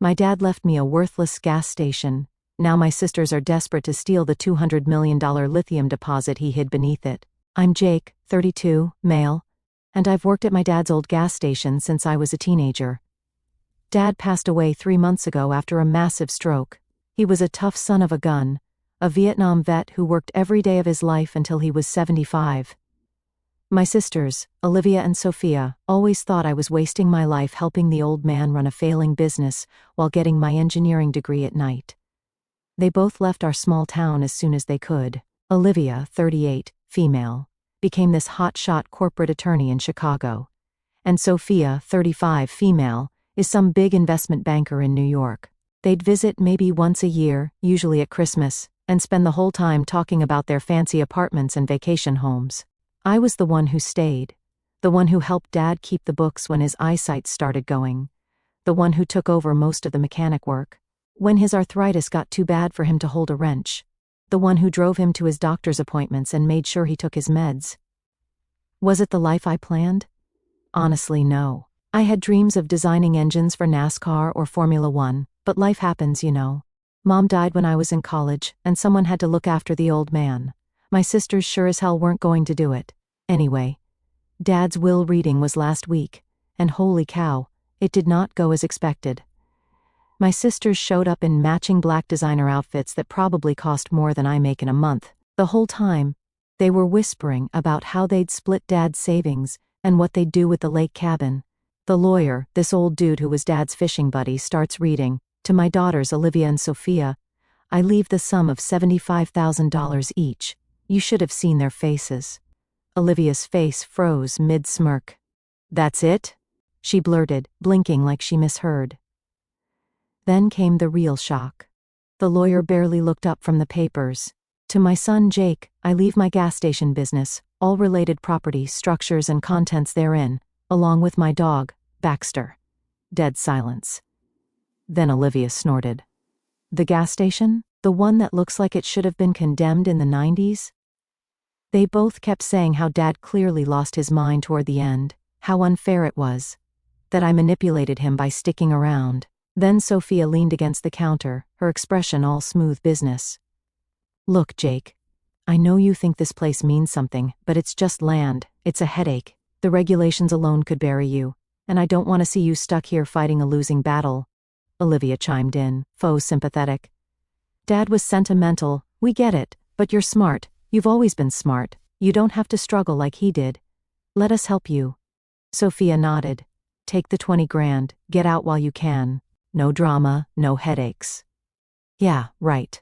My dad left me a worthless gas station. Now my sisters are desperate to steal the $200 million lithium deposit he hid beneath it. I'm Jake, 32, male, and I've worked at my dad's old gas station since I was a teenager. Dad passed away 3 months ago after a massive stroke. He was a tough son of a gun, a Vietnam vet who worked every day of his life until he was 75. My sisters, Olivia and Sophia, always thought I was wasting my life helping the old man run a failing business while getting my engineering degree at night. They both left our small town as soon as they could. Olivia, 38, female, became this hotshot corporate attorney in Chicago. And Sophia, 35, female, is some big investment banker in New York. They'd visit maybe once a year, usually at Christmas, and spend the whole time talking about their fancy apartments and vacation homes. I was the one who stayed, the one who helped Dad keep the books when his eyesight started going, the one who took over most of the mechanic work, when his arthritis got too bad for him to hold a wrench, the one who drove him to his doctor's appointments and made sure he took his meds. Was it the life I planned? Honestly, no. I had dreams of designing engines for NASCAR or Formula One, but life happens, you know. Mom died when I was in college, and someone had to look after the old man. My sisters sure as hell weren't going to do it. Anyway, Dad's will reading was last week, and holy cow, it did not go as expected. My sisters showed up in matching black designer outfits that probably cost more than I make in a month. The whole time, they were whispering about how they'd split Dad's savings and what they'd do with the lake cabin. The lawyer, this old dude who was Dad's fishing buddy, starts reading, to my daughters Olivia and Sophia, I leave the sum of $75,000 each. You should have seen their faces. Olivia's face froze mid-smirk. That's it? She blurted, blinking like she misheard. Then came the real shock. The lawyer barely looked up from the papers. To my son Jake, I leave my gas station business, all related property, structures and contents therein, along with my dog, Baxter. Dead silence. Then Olivia snorted. The gas station? The one that looks like it should have been condemned in the 90s? They both kept saying how Dad clearly lost his mind toward the end, how unfair it was, that I manipulated him by sticking around. Then Sophia leaned against the counter, her expression all smooth business. Look, Jake, I know you think this place means something, but it's just land, it's a headache. The regulations alone could bury you, and I don't want to see you stuck here fighting a losing battle. Olivia chimed in, faux sympathetic. Dad was sentimental, we get it, but you're smart. You've always been smart. You don't have to struggle like he did. Let us help you. Sophia nodded. Take the 20 grand, get out while you can. No drama, no headaches. Yeah, right.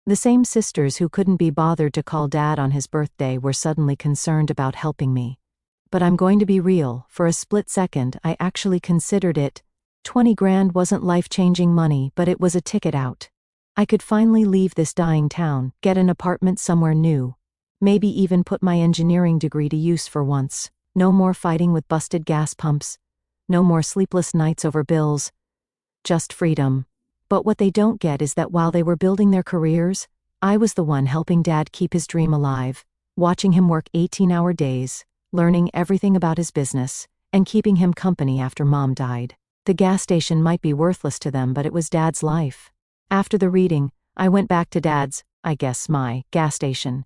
The same sisters who couldn't be bothered to call Dad on his birthday were suddenly concerned about helping me. But I'm going to be real, for a split second I actually considered it. 20 grand wasn't life-changing money, but it was a ticket out. I could finally leave this dying town, get an apartment somewhere new, maybe even put my engineering degree to use for once. No more fighting with busted gas pumps. No more sleepless nights over bills. Just freedom. But what they don't get is that while they were building their careers, I was the one helping Dad keep his dream alive, watching him work 18-hour days, learning everything about his business, and keeping him company after Mom died. The gas station might be worthless to them, but it was Dad's life. After the reading, I went back to Dad's, I guess my, gas station.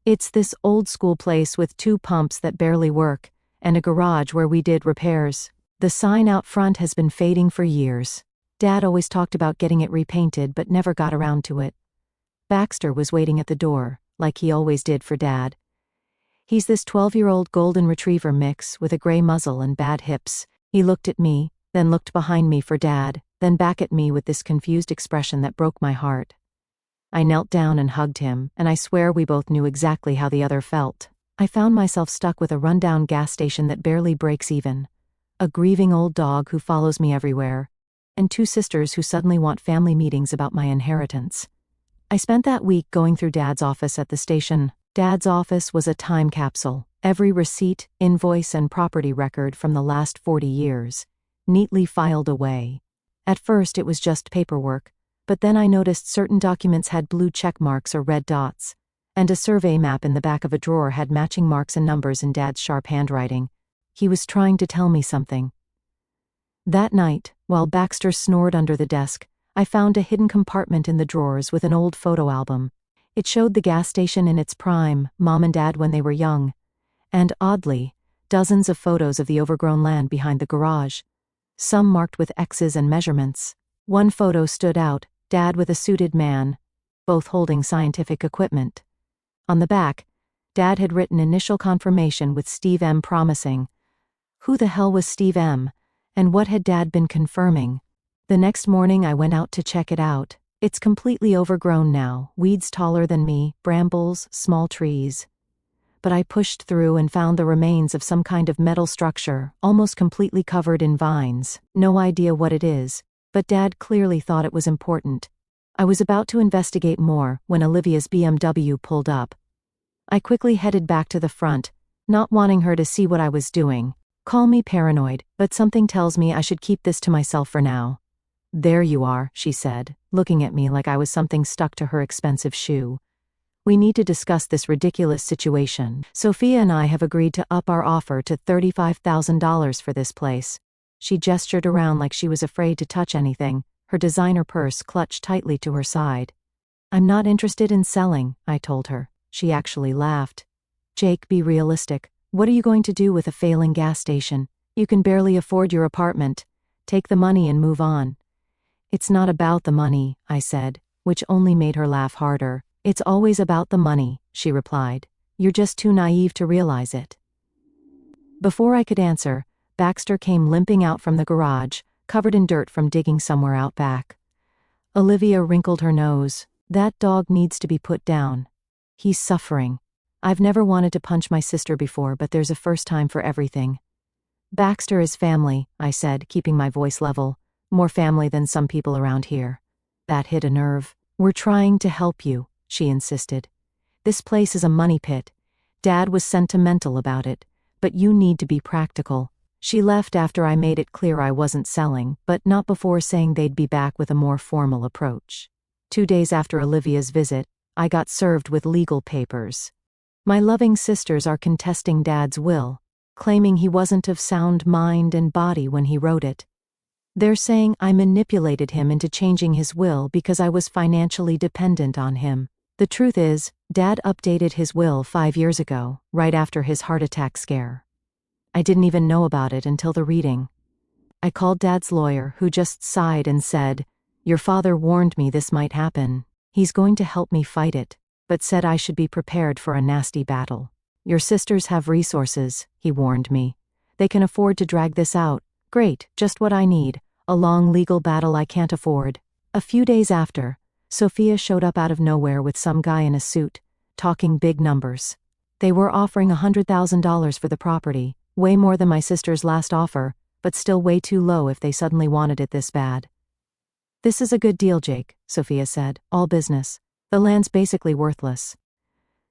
It's this old-school place with 2 pumps that barely work, and a garage where we did repairs. The sign out front has been fading for years. Dad always talked about getting it repainted but never got around to it. Baxter was waiting at the door, like he always did for Dad. He's this 12-year-old golden retriever mix with a gray muzzle and bad hips. He looked at me, then looked behind me for Dad, then back at me with this confused expression that broke my heart. I knelt down and hugged him, and I swear we both knew exactly how the other felt. I found myself stuck with a rundown gas station that barely breaks even, a grieving old dog who follows me everywhere, and 2 sisters who suddenly want family meetings about my inheritance. I spent that week going through Dad's office at the station. Dad's office was a time capsule. Every receipt, invoice, and property record from the last 40 years, neatly filed away. At first it was just paperwork, but then I noticed certain documents had blue check marks or red dots, and a survey map in the back of a drawer had matching marks and numbers in Dad's sharp handwriting. He was trying to tell me something. That night, while Baxter snored under the desk, I found a hidden compartment in the drawers with an old photo album. It showed the gas station in its prime, Mom and Dad when they were young. And oddly, dozens of photos of the overgrown land behind the garage. Some marked with X's and measurements. One photo stood out, Dad with a suited man, both holding scientific equipment. On the back, Dad had written initial confirmation with Steve M. promising. Who the hell was Steve M., and what had Dad been confirming? The next morning I went out to check it out. It's completely overgrown now, weeds taller than me, brambles, small trees. But I pushed through and found the remains of some kind of metal structure, almost completely covered in vines. No idea what it is, but Dad clearly thought it was important. I was about to investigate more when Olivia's BMW pulled up. I quickly headed back to the front, not wanting her to see what I was doing. Call me paranoid, but something tells me I should keep this to myself for now. There you are, she said, looking at me like I was something stuck to her expensive shoe. We need to discuss this ridiculous situation. Sophia and I have agreed to up our offer to $35,000 for this place. She gestured around like she was afraid to touch anything, her designer purse clutched tightly to her side. I'm not interested in selling, I told her. She actually laughed. Jake, be realistic. What are you going to do with a failing gas station? You can barely afford your apartment. Take the money and move on. It's not about the money, I said, which only made her laugh harder. It's always about the money, she replied. You're just too naive to realize it. Before I could answer, Baxter came limping out from the garage, covered in dirt from digging somewhere out back. Olivia wrinkled her nose. That dog needs to be put down. He's suffering. I've never wanted to punch my sister before, but there's a first time for everything. Baxter is family, I said, keeping my voice level. More family than some people around here. That hit a nerve. We're trying to help you, she insisted. This place is a money pit. Dad was sentimental about it, but you need to be practical. She left after I made it clear I wasn't selling, but not before saying they'd be back with a more formal approach. 2 days after Olivia's visit, I got served with legal papers. My loving sisters are contesting Dad's will, claiming he wasn't of sound mind and body when he wrote it. They're saying I manipulated him into changing his will because I was financially dependent on him. The truth is, Dad updated his will 5 years ago, right after his heart attack scare. I didn't even know about it until the reading. I called Dad's lawyer, who just sighed and said, "Your father warned me this might happen. He's going to help me fight it, but said I should be prepared for a nasty battle. Your sisters have resources," he warned me. "They can afford to drag this out. Great, just what I need. A long legal battle I can't afford." A few days after, Sophia showed up out of nowhere with some guy in a suit, talking big numbers. They were offering $100,000 for the property, way more than my sister's last offer, but still way too low if they suddenly wanted it this bad. "This is a good deal, Jake," Sophia said, "all business. The land's basically worthless.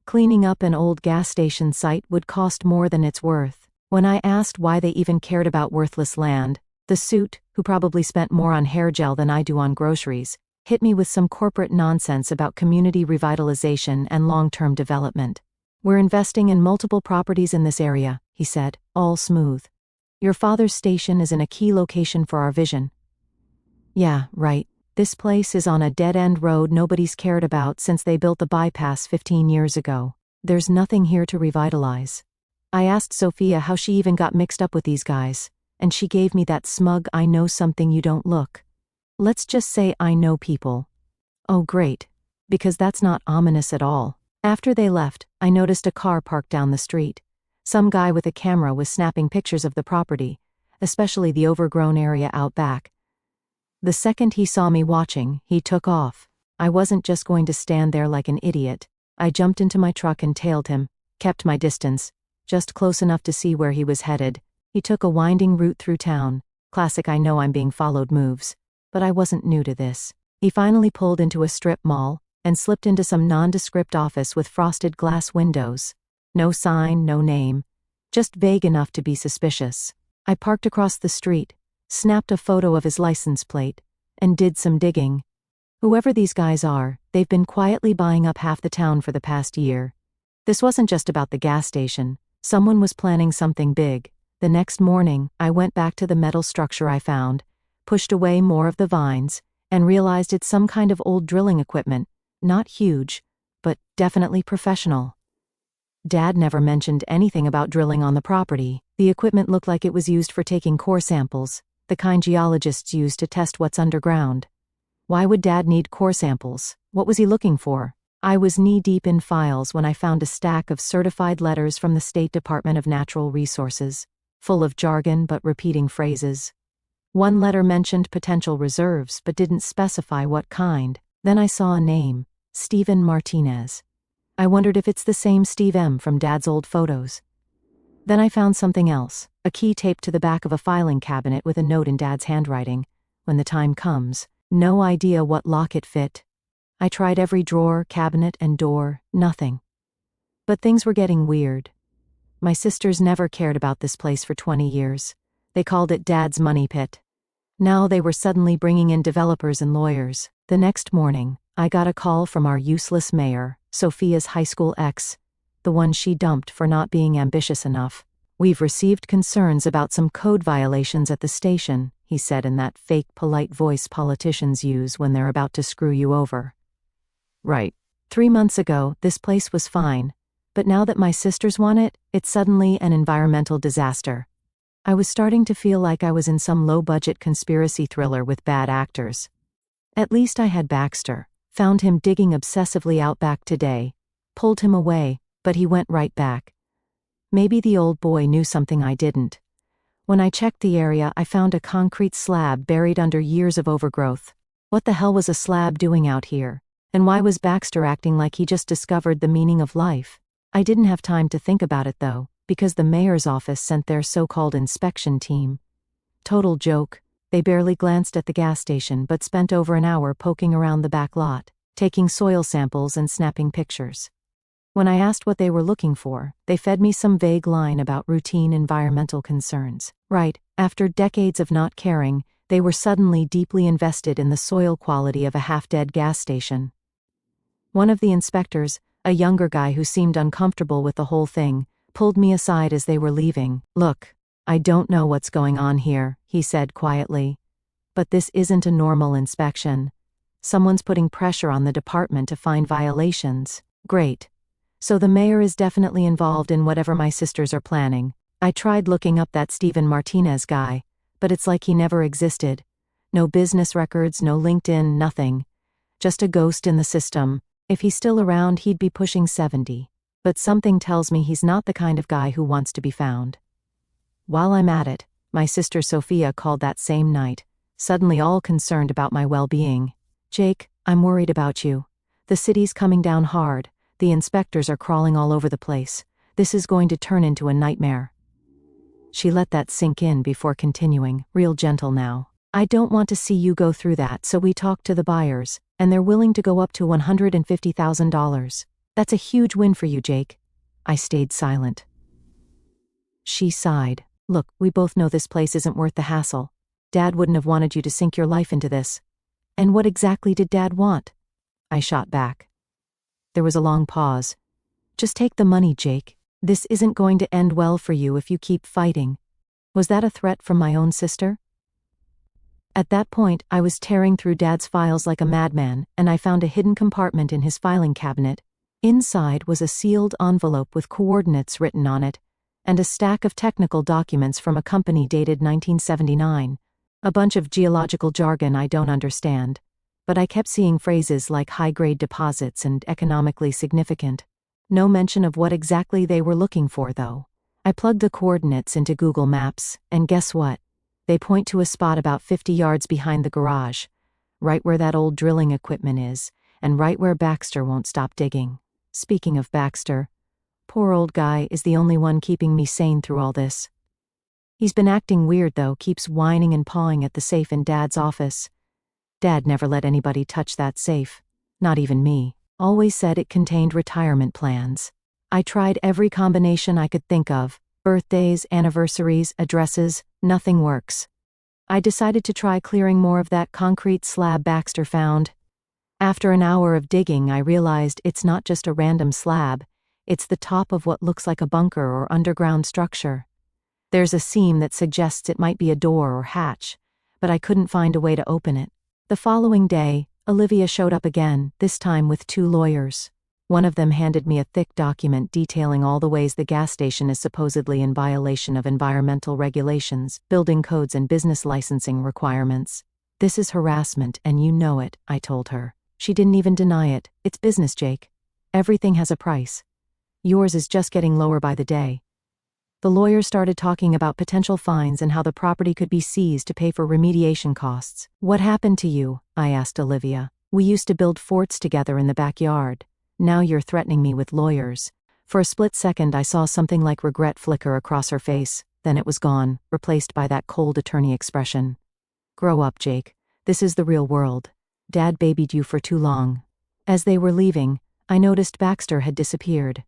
Cleaning up an old gas station site would cost more than it's worth." When I asked why they even cared about worthless land, the suit, who probably spent more on hair gel than I do on groceries, hit me with some corporate nonsense about community revitalization and long-term development. "We're investing in multiple properties in this area," he said, all smooth. "Your father's station is in a key location for our vision." Yeah, right. This place is on a dead-end road nobody's cared about since they built the bypass 15 years ago. There's nothing here to revitalize. I asked Sophia how she even got mixed up with these guys, and she gave me that smug "I know something you don't" look. Let's just say I know people. Oh great, because that's not ominous at all. After they left, I noticed a car parked down the street. Some guy with a camera was snapping pictures of the property, especially the overgrown area out back. The second he saw me watching, he took off. I wasn't just going to stand there like an idiot. I jumped into my truck and tailed him, kept my distance, just close enough to see where he was headed. He took a winding route through town. Classic "I know I'm being followed" moves. But I wasn't new to this. He finally pulled into a strip mall and slipped into some nondescript office with frosted glass windows. No sign, no name. Just vague enough to be suspicious. I parked across the street, snapped a photo of his license plate, and did some digging. Whoever these guys are, they've been quietly buying up half the town for the past year. This wasn't just about the gas station. Someone was planning something big. The next morning, I went back to the metal structure I found, pushed away more of the vines, and realized it's some kind of old drilling equipment, not huge, but definitely professional. Dad never mentioned anything about drilling on the property. The equipment looked like it was used for taking core samples, the kind geologists use to test what's underground. Why would Dad need core samples? What was he looking for? I was knee-deep in files when I found a stack of certified letters from the State Department of Natural Resources, full of jargon but repeating phrases. One letter mentioned potential reserves but didn't specify what kind. Then I saw a name, Stephen Martinez. I wondered if it's the same Steve M. from Dad's old photos. Then I found something else, a key taped to the back of a filing cabinet with a note in Dad's handwriting. When the time comes, no idea what lock it fit. I tried every drawer, cabinet, and door, nothing. But things were getting weird. My sisters never cared about this place for 20 years. They called it Dad's money pit. Now they were suddenly bringing in developers and lawyers. The next morning, I got a call from our useless mayor, Sophia's high school ex, the one she dumped for not being ambitious enough. "We've received concerns about some code violations at the station," he said in that fake polite voice politicians use when they're about to screw you over. Right. 3 months ago, this place was fine, but now that my sisters want it, it's suddenly an environmental disaster. I was starting to feel like I was in some low-budget conspiracy thriller with bad actors. At least I had Baxter. Found him digging obsessively out back today. Pulled him away, but he went right back. Maybe the old boy knew something I didn't. When I checked the area, I found a concrete slab buried under years of overgrowth. What the hell was a slab doing out here? And why was Baxter acting like he just discovered the meaning of life? I didn't have time to think about it though, because the mayor's office sent their so-called inspection team. Total joke. They barely glanced at the gas station but spent over an hour poking around the back lot, taking soil samples and snapping pictures. When I asked what they were looking for, they fed me some vague line about routine environmental concerns. Right, after decades of not caring, they were suddenly deeply invested in the soil quality of a half-dead gas station. One of the inspectors, a younger guy who seemed uncomfortable with the whole thing, pulled me aside as they were leaving. "Look, I don't know what's going on here," he said quietly. "But this isn't a normal inspection. Someone's putting pressure on the department to find violations." Great. So the mayor is definitely involved in whatever my sisters are planning. I tried looking up that Stephen Martinez guy, but it's like he never existed. No business records, no LinkedIn, nothing. Just a ghost in the system. If he's still around, he'd be pushing 70. But something tells me he's not the kind of guy who wants to be found. While I'm at it, my sister Sophia called that same night, suddenly all concerned about my well-being. "Jake, I'm worried about you. The city's coming down hard. The inspectors are crawling all over the place. This is going to turn into a nightmare." She let that sink in before continuing, real gentle now. "I don't want to see you go through that, so we talked to the buyers, and they're willing to go up to $150,000. That's a huge win for you, Jake." I stayed silent. She sighed. "Look, we both know this place isn't worth the hassle. Dad wouldn't have wanted you to sink your life into this." "And what exactly did Dad want?" I shot back. There was a long pause. "Just take the money, Jake. This isn't going to end well for you if you keep fighting." Was that a threat from my own sister? At that point, I was tearing through Dad's files like a madman, and I found a hidden compartment in his filing cabinet. Inside was a sealed envelope with coordinates written on it, and a stack of technical documents from a company dated 1979. A bunch of geological jargon I don't understand. But I kept seeing phrases like high-grade deposits and economically significant. No mention of what exactly they were looking for, though. I plugged the coordinates into Google Maps, and guess what? They point to a spot about 50 yards behind the garage, right where that old drilling equipment is, and right where Baxter won't stop digging. Speaking of Baxter, poor old guy is the only one keeping me sane through all this. He's been acting weird, though, keeps whining and pawing at the safe in Dad's office. Dad never let anybody touch that safe. Not even me. Always said it contained retirement plans. I tried every combination I could think of. Birthdays, anniversaries, addresses, nothing works. I decided to try clearing more of that concrete slab Baxter found. After an hour of digging, I realized it's not just a random slab. It's the top of what looks like a bunker or underground structure. There's a seam that suggests it might be a door or hatch, but I couldn't find a way to open it. The following day, Olivia showed up again, this time with 2 lawyers. One of them handed me a thick document detailing all the ways the gas station is supposedly in violation of environmental regulations, building codes and business licensing requirements. This is harassment and you know it, I told her. She didn't even deny it. It's business, Jake. Everything has a price. Yours is just getting lower by the day. The lawyers started talking about potential fines and how the property could be seized to pay for remediation costs. What happened to you? I asked Olivia. We used to build forts together in the backyard. Now you're threatening me with lawyers. For a split second I saw something like regret flicker across her face, then it was gone, replaced by that cold attorney expression. Grow up, Jake. This is the real world. Dad babied you for too long. As they were leaving, I noticed Baxter had disappeared.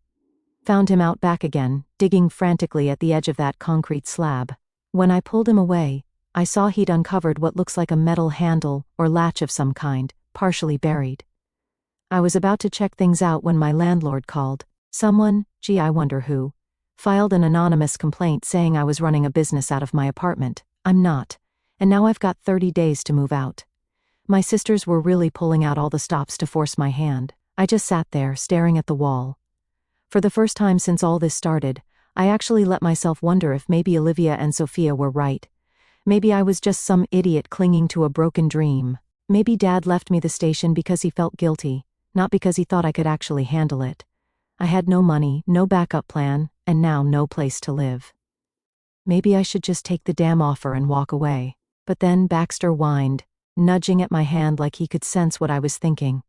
Found him out back again, digging frantically at the edge of that concrete slab. When I pulled him away, I saw he'd uncovered what looks like a metal handle or latch of some kind, partially buried. I was about to check things out when my landlord called. Someone, gee I wonder who, filed an anonymous complaint saying I was running a business out of my apartment. I'm not. And now I've got 30 days to move out. My sisters were really pulling out all the stops to force my hand. I just sat there, staring at the wall. For the first time since all this started, I actually let myself wonder if maybe Olivia and Sophia were right. Maybe I was just some idiot clinging to a broken dream. Maybe Dad left me the station because he felt guilty, not because he thought I could actually handle it. I had no money, no backup plan, and now no place to live. Maybe I should just take the damn offer and walk away. But then Baxter whined, nudging at my hand like he could sense what I was thinking.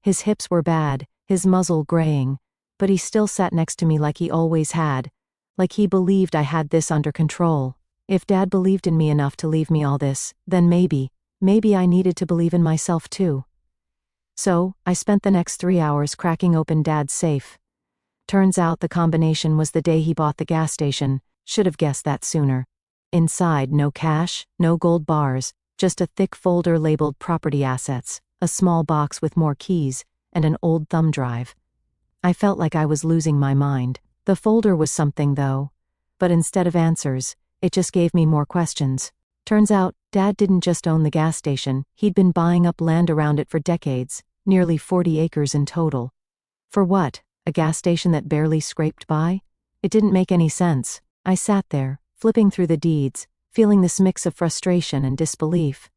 His hips were bad, his muzzle graying, but he still sat next to me like he always had, like he believed I had this under control. If Dad believed in me enough to leave me all this, then maybe I needed to believe in myself too. So, I spent the next 3 hours cracking open Dad's safe. Turns out the combination was the day he bought the gas station. Should have guessed that sooner. Inside, no cash, no gold bars, just a thick folder labeled property assets, a small box with more keys, and an old thumb drive. I felt like I was losing my mind. The folder was something though. But instead of answers, it just gave me more questions. Turns out, Dad didn't just own the gas station, he'd been buying up land around it for decades, nearly 40 acres in total. For what? A gas station that barely scraped by? It didn't make any sense. I sat there, flipping through the deeds, feeling this mix of frustration and disbelief.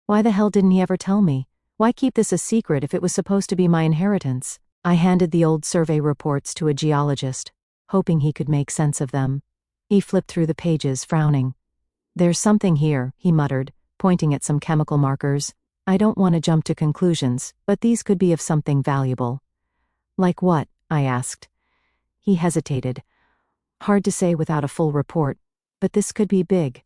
Why the hell didn't he ever tell me? Why keep this a secret if it was supposed to be my inheritance? I handed the old survey reports to a geologist, hoping he could make sense of them. He flipped through the pages, frowning. There's something here, he muttered, pointing at some chemical markers. I don't want to jump to conclusions, but these could be of something valuable. Like what? I asked. He hesitated. Hard to say without a full report, but this could be big.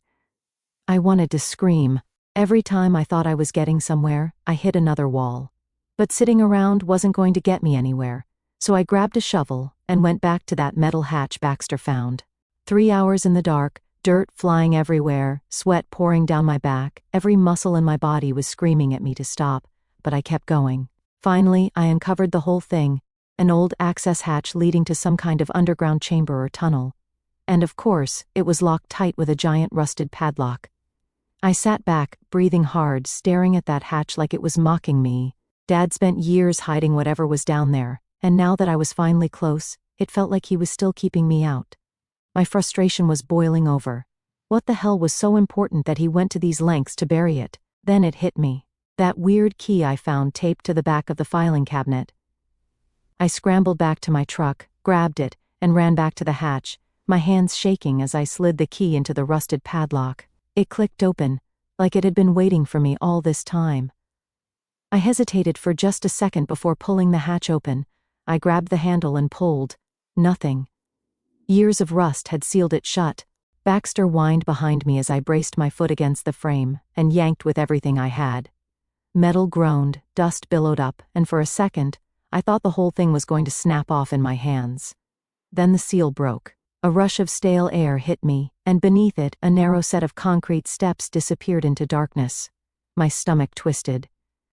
I wanted to scream. Every time I thought I was getting somewhere, I hit another wall. But sitting around wasn't going to get me anywhere, so I grabbed a shovel and went back to that metal hatch Baxter found. 3 hours in the dark, dirt flying everywhere, sweat pouring down my back, every muscle in my body was screaming at me to stop, but I kept going. Finally, I uncovered the whole thing, an old access hatch leading to some kind of underground chamber or tunnel. And of course, it was locked tight with a giant rusted padlock. I sat back, breathing hard, staring at that hatch like it was mocking me. Dad spent years hiding whatever was down there, and now that I was finally close, it felt like he was still keeping me out. My frustration was boiling over. What the hell was so important that he went to these lengths to bury it? Then it hit me. That weird key I found taped to the back of the filing cabinet. I scrambled back to my truck, grabbed it, and ran back to the hatch, my hands shaking as I slid the key into the rusted padlock. It clicked open, like it had been waiting for me all this time. I hesitated for just a second before pulling the hatch open. I grabbed the handle and pulled. Nothing. Years of rust had sealed it shut. Baxter whined behind me as I braced my foot against the frame and yanked with everything I had. Metal groaned, dust billowed up, and for a second, I thought the whole thing was going to snap off in my hands. Then the seal broke. A rush of stale air hit me, and beneath it, a narrow set of concrete steps disappeared into darkness. My stomach twisted.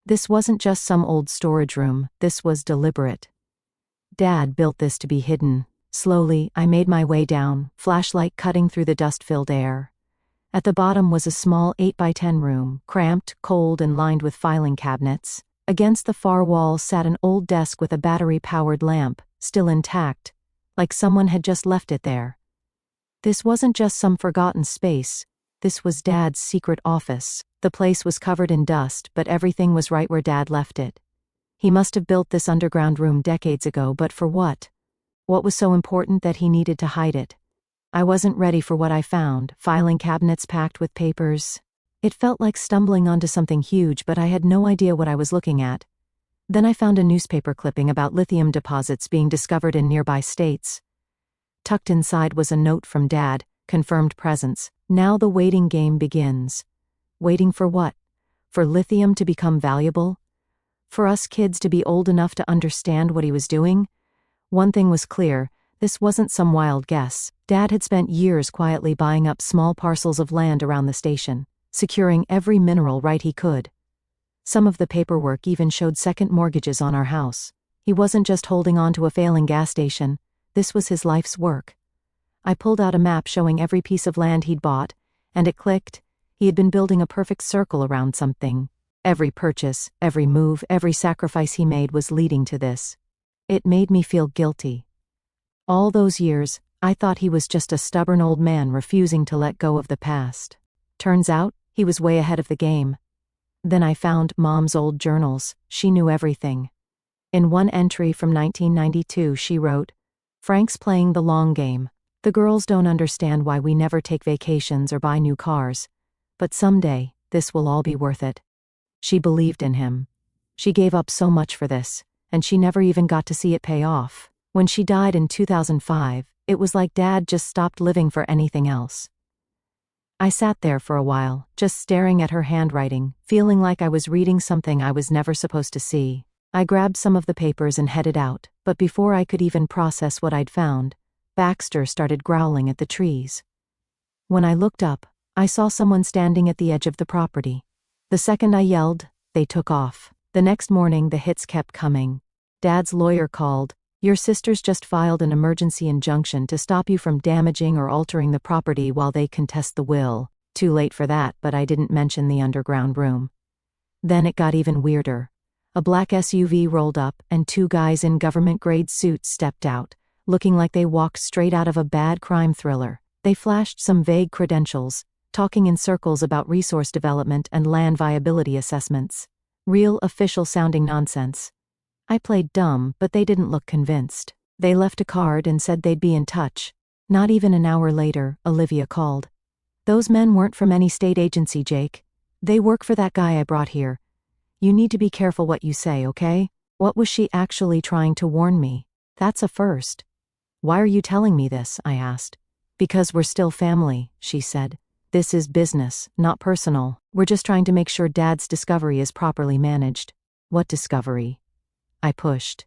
This wasn't just some old storage room, this was deliberate. Dad built this to be hidden. Slowly, I made my way down, flashlight cutting through the dust-filled air. At the bottom was a small 8x10 room, cramped, cold and lined with filing cabinets. Against the far wall sat an old desk with a battery-powered lamp, still intact, like someone had just left it there. This wasn't just some forgotten space. This was Dad's secret office. The place was covered in dust, but everything was right where Dad left it. He must have built this underground room decades ago, but for what? What was so important that he needed to hide it? I wasn't ready for what I found, filing cabinets packed with papers. It felt like stumbling onto something huge, but I had no idea what I was looking at. Then I found a newspaper clipping about lithium deposits being discovered in nearby states. Tucked inside was a note from Dad, confirmed presence. Now the waiting game begins. Waiting for what? For lithium to become valuable? For us kids to be old enough to understand what he was doing? One thing was clear, this wasn't some wild guess. Dad had spent years quietly buying up small parcels of land around the station, securing every mineral right he could. Some of the paperwork even showed second mortgages on our house. He wasn't just holding on to a failing gas station, this was his life's work. I pulled out a map showing every piece of land he'd bought, and it clicked. He had been building a perfect circle around something. Every purchase, every move, every sacrifice he made was leading to this. It made me feel guilty. All those years, I thought he was just a stubborn old man refusing to let go of the past. Turns out, he was way ahead of the game. Then I found Mom's old journals. She knew everything. In one entry from 1992 she wrote, "Frank's playing the long game. The girls don't understand why we never take vacations or buy new cars. But someday, this will all be worth it." She believed in him. She gave up so much for this, and she never even got to see it pay off. When she died in 2005, it was like Dad just stopped living for anything else. I sat there for a while, just staring at her handwriting, feeling like I was reading something I was never supposed to see. I grabbed some of the papers and headed out, but before I could even process what I'd found, Baxter started growling at the trees. When I looked up, I saw someone standing at the edge of the property. The second I yelled, they took off. The next morning the hits kept coming. Dad's lawyer called. "Your sisters just filed an emergency injunction to stop you from damaging or altering the property while they contest the will." Too late for that, but I didn't mention the underground room. Then it got even weirder. A black SUV rolled up, and two guys in government-grade suits stepped out, looking like they walked straight out of a bad crime thriller. They flashed some vague credentials, talking in circles about resource development and land viability assessments. Real official-sounding nonsense. I played dumb, but they didn't look convinced. They left a card and said they'd be in touch. Not even an hour later, Olivia called. "Those men weren't from any state agency, Jake. They work for that guy I brought here. You need to be careful what you say, okay?" What was she actually trying to warn me? That's a first. "Why are you telling me this?" I asked. "Because we're still family," she said. "This is business, not personal. We're just trying to make sure Dad's discovery is properly managed." "What discovery?" I pushed.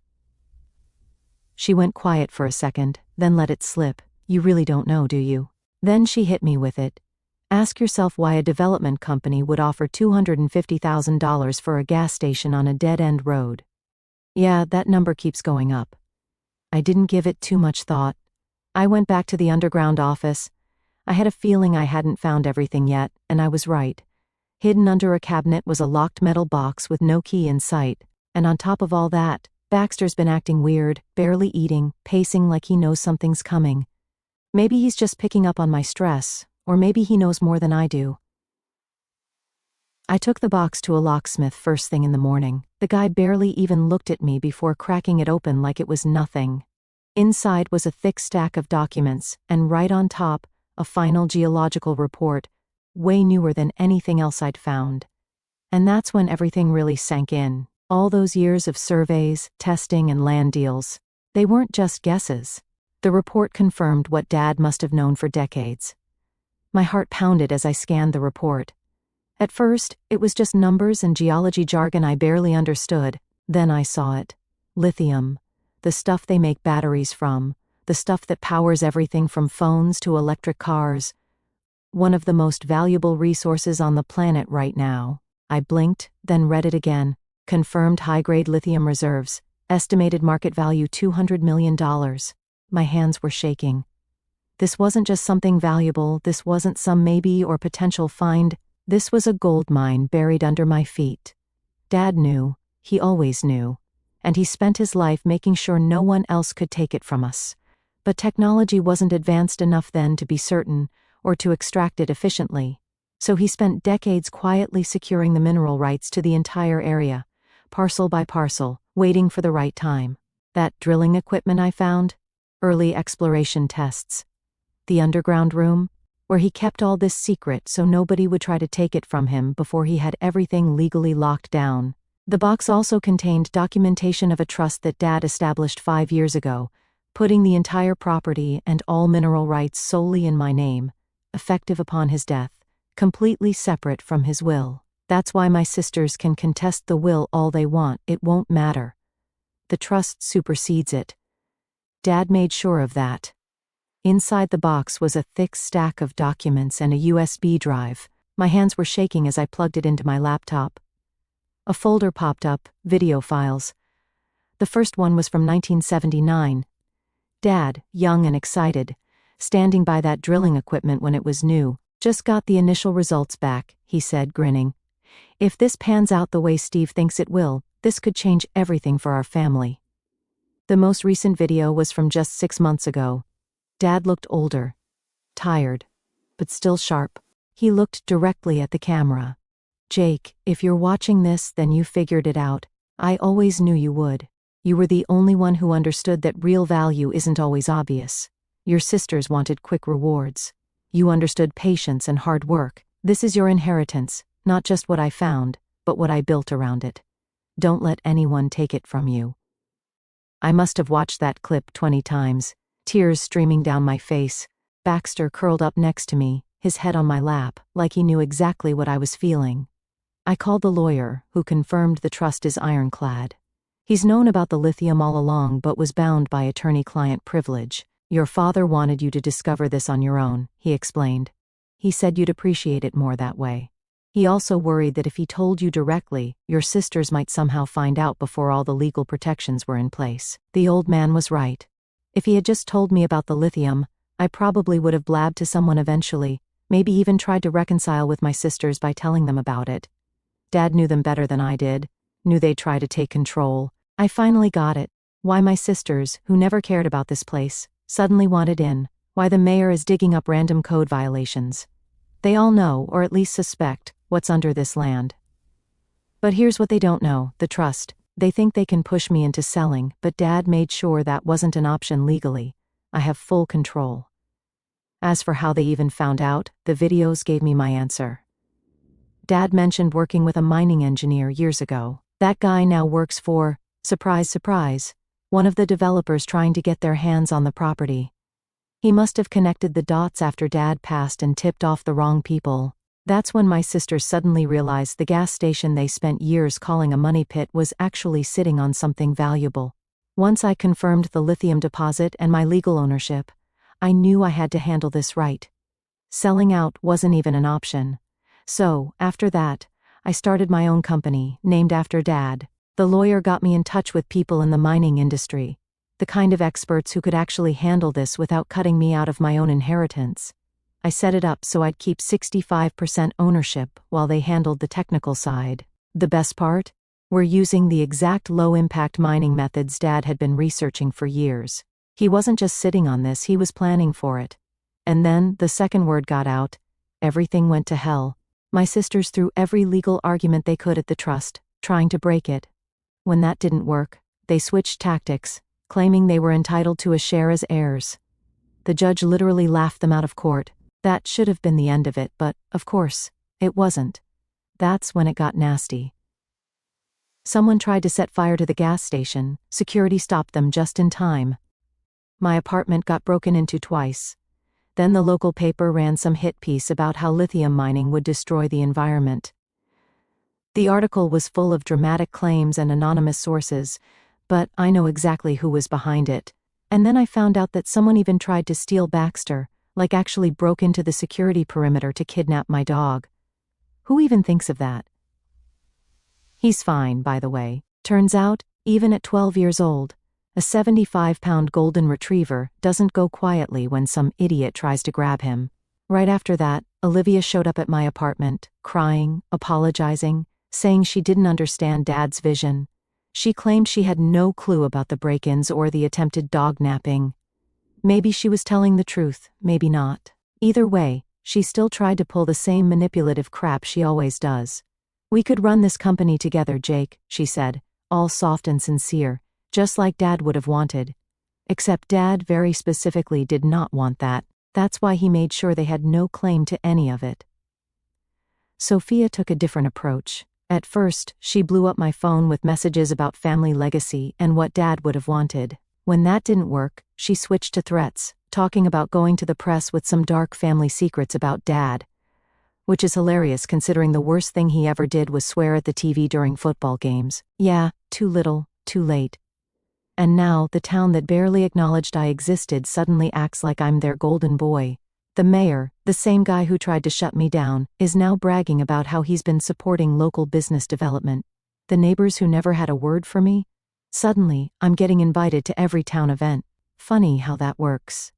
She went quiet for a second, then let it slip. "You really don't know, do you?" Then she hit me with it. "Ask yourself why a development company would offer $250,000 for a gas station on a dead-end road." Yeah, that number keeps going up. I didn't give it too much thought. I went back to the underground office. I had a feeling I hadn't found everything yet, and I was right. Hidden under a cabinet was a locked metal box with no key in sight, and on top of all that, Baxter's been acting weird, barely eating, pacing like he knows something's coming. Maybe he's just picking up on my stress, or maybe he knows more than I do. I took the box to a locksmith first thing in the morning. The guy barely even looked at me before cracking it open like it was nothing. Inside was a thick stack of documents, and right on top, a final geological report, way newer than anything else I'd found. And that's when everything really sank in. All those years of surveys, testing, and land deals. They weren't just guesses. The report confirmed what Dad must have known for decades. My heart pounded as I scanned the report. At first, it was just numbers and geology jargon I barely understood. Then I saw it. Lithium. The stuff they make batteries from. The stuff that powers everything from phones to electric cars. One of the most valuable resources on the planet right now. I blinked, then read it again. Confirmed high-grade lithium reserves. Estimated market value $200 million. My hands were shaking. This wasn't just something valuable, this wasn't some maybe or potential find, this was a gold mine buried under my feet. Dad knew, he always knew, and he spent his life making sure no one else could take it from us. But technology wasn't advanced enough then to be certain, or to extract it efficiently. So he spent decades quietly securing the mineral rights to the entire area, parcel by parcel, waiting for the right time. That drilling equipment I found? Early exploration tests. The underground room? Where he kept all this secret so nobody would try to take it from him before he had everything legally locked down. The box also contained documentation of a trust that Dad established 5 years ago, putting the entire property and all mineral rights solely in my name, effective upon his death, completely separate from his will. That's why my sisters can contest the will all they want, it won't matter. The trust supersedes it. Dad made sure of that. Inside the box was a thick stack of documents and a USB drive. My hands were shaking as I plugged it into my laptop. A folder popped up, video files. The first one was from 1979. Dad, young and excited, standing by that drilling equipment when it was new. Just got the initial results back, he said, grinning. If this pans out the way Steve thinks it will, this could change everything for our family. The most recent video was from just 6 months ago. Dad looked older, tired, but still sharp. He looked directly at the camera. Jake, if you're watching this, then you figured it out. I always knew you would. You were the only one who understood that real value isn't always obvious. Your sisters wanted quick rewards. You understood patience and hard work. This is your inheritance, not just what I found, but what I built around it. Don't let anyone take it from you. I must have watched that clip 20 times. Tears streaming down my face. Baxter curled up next to me, his head on my lap, like he knew exactly what I was feeling. I called the lawyer, who confirmed the trust is ironclad. He's known about the lithium all along but was bound by attorney-client privilege. Your father wanted you to discover this on your own, he explained. He said you'd appreciate it more that way. He also worried that if he told you directly, your sisters might somehow find out before all the legal protections were in place. The old man was right. If he had just told me about the lithium, I probably would have blabbed to someone eventually, maybe even tried to reconcile with my sisters by telling them about it. Dad knew them better than I did, knew they'd try to take control. I finally got it. Why my sisters, who never cared about this place, suddenly wanted in. Why the mayor is digging up random code violations. They all know, or at least suspect, what's under this land. But here's what they don't know, the trust. They think they can push me into selling, but Dad made sure that wasn't an option legally. I have full control. As for how they even found out, the videos gave me my answer. Dad mentioned working with a mining engineer years ago. That guy now works for, surprise, surprise, one of the developers trying to get their hands on the property. He must have connected the dots after Dad passed and tipped off the wrong people. That's when my sisters suddenly realized the gas station they spent years calling a money pit was actually sitting on something valuable. Once I confirmed the lithium deposit and my legal ownership, I knew I had to handle this right. Selling out wasn't even an option. So, after that, I started my own company, named after Dad. The lawyer got me in touch with people in the mining industry, the kind of experts who could actually handle this without cutting me out of my own inheritance. I set it up so I'd keep 65% ownership while they handled the technical side. The best part? We're using the exact low-impact mining methods Dad had been researching for years. He wasn't just sitting on this, he was planning for it. And then, the second word got out, everything went to hell. My sisters threw every legal argument they could at the trust, trying to break it. When that didn't work, they switched tactics, claiming they were entitled to a share as heirs. The judge literally laughed them out of court. That should have been the end of it, but, of course, it wasn't. That's when it got nasty. Someone tried to set fire to the gas station. Security stopped them just in time. My apartment got broken into twice. Then the local paper ran some hit piece about how lithium mining would destroy the environment. The article was full of dramatic claims and anonymous sources, but I know exactly who was behind it. And then I found out that someone even tried to steal Baxter, like actually broke into the security perimeter to kidnap my dog. Who even thinks of that? He's fine, by the way. Turns out, even at 12 years old, A 75-pound golden retriever doesn't go quietly when some idiot tries to grab him. Right after that, Olivia showed up at my apartment, crying, apologizing, saying she didn't understand Dad's vision. She claimed she had no clue about the break-ins or the attempted dog napping. Maybe she was telling the truth, maybe not. Either way, she still tried to pull the same manipulative crap she always does. "We could run this company together, Jake," she said, all soft and sincere, just like Dad would have wanted. Except Dad very specifically did not want that. That's why he made sure they had no claim to any of it. Sophia took a different approach. At first, she blew up my phone with messages about family legacy and what Dad would have wanted. When that didn't work, she switched to threats, talking about going to the press with some dark family secrets about Dad. Which is hilarious considering the worst thing he ever did was swear at the TV during football games. Yeah, too little, too late. And now, the town that barely acknowledged I existed suddenly acts like I'm their golden boy. The mayor, the same guy who tried to shut me down, is now bragging about how he's been supporting local business development. The neighbors who never had a word for me? Suddenly, I'm getting invited to every town event. Funny how that works.